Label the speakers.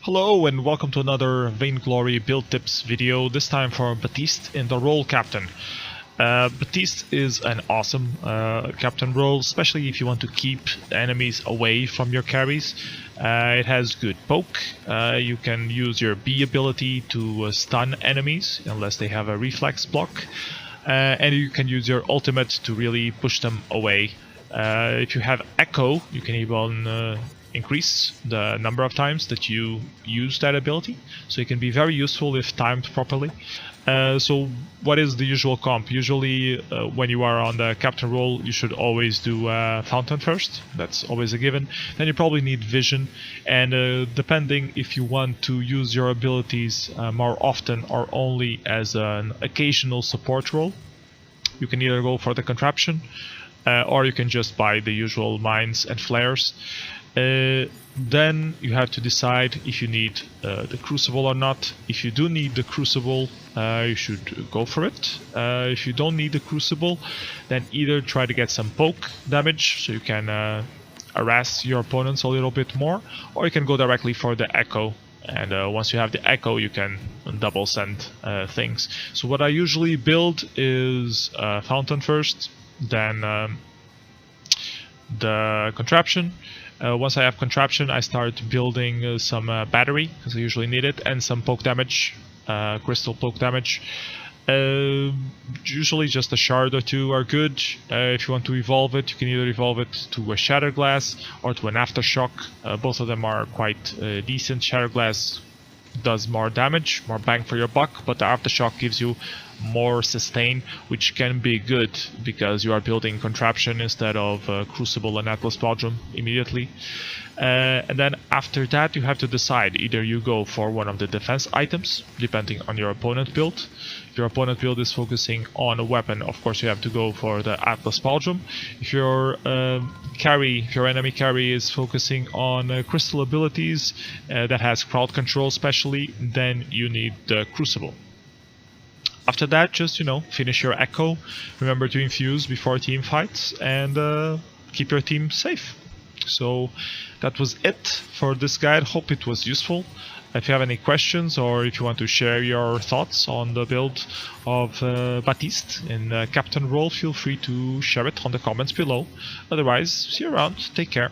Speaker 1: Hello and welcome to another Vainglory build tips video, this time for Batiste in the role captain. Batiste is an awesome captain role, especially if you want to keep enemies away from your carries. It has good poke, you can use your B ability to stun enemies unless they have a reflex block, and you can use your ultimate to really push them away. If you have Echo, you can even increase the number of times that you use that ability, so it can be very useful if timed properly. So what is the usual comp? Usually when you are on the captain role, you should always do Fountain first. That's always a given. Then you probably need Vision, and depending if you want to use your abilities more often or only as an occasional support role, you can either go for the Contraption or you can just buy the usual mines and flares. Then you have to decide if you need the Crucible or not. If you do need the Crucible, you should go for it. If you don't need the Crucible, then either try to get some poke damage so you can harass your opponents a little bit more, or you can go directly for the Echo. And once you have the Echo, you can double send things. So what I usually build is Fountain first, then the Contraption. Once I have Contraption, I start building some battery, because I usually need it, and some poke damage, crystal poke damage. Usually just a shard or two are good. If you want to evolve it, you can either evolve it to a Shatter Glass or to an Aftershock. Both of them are quite decent. Shatter Glass does more damage, more bang for your buck, but the Aftershock gives you more sustain, which can be good because you are building Contraption instead of Crucible and Atlas Pauldron immediately. And then after that you have to decide, either you go for one of the defense items depending on your opponent build. If your opponent build is focusing on a weapon, of course you have to go for the Atlas Pauldron. If your enemy carry is focusing on crystal abilities that has crowd control especially, then you need the Crucible. After that, just, finish your Echo, remember to infuse before team fights, and keep your team safe. So that was it for this guide. Hope it was useful. If you have any questions, or if you want to share your thoughts on the build of Batiste in Captain role, feel free to share it on the comments below. Otherwise, see you around. Take care.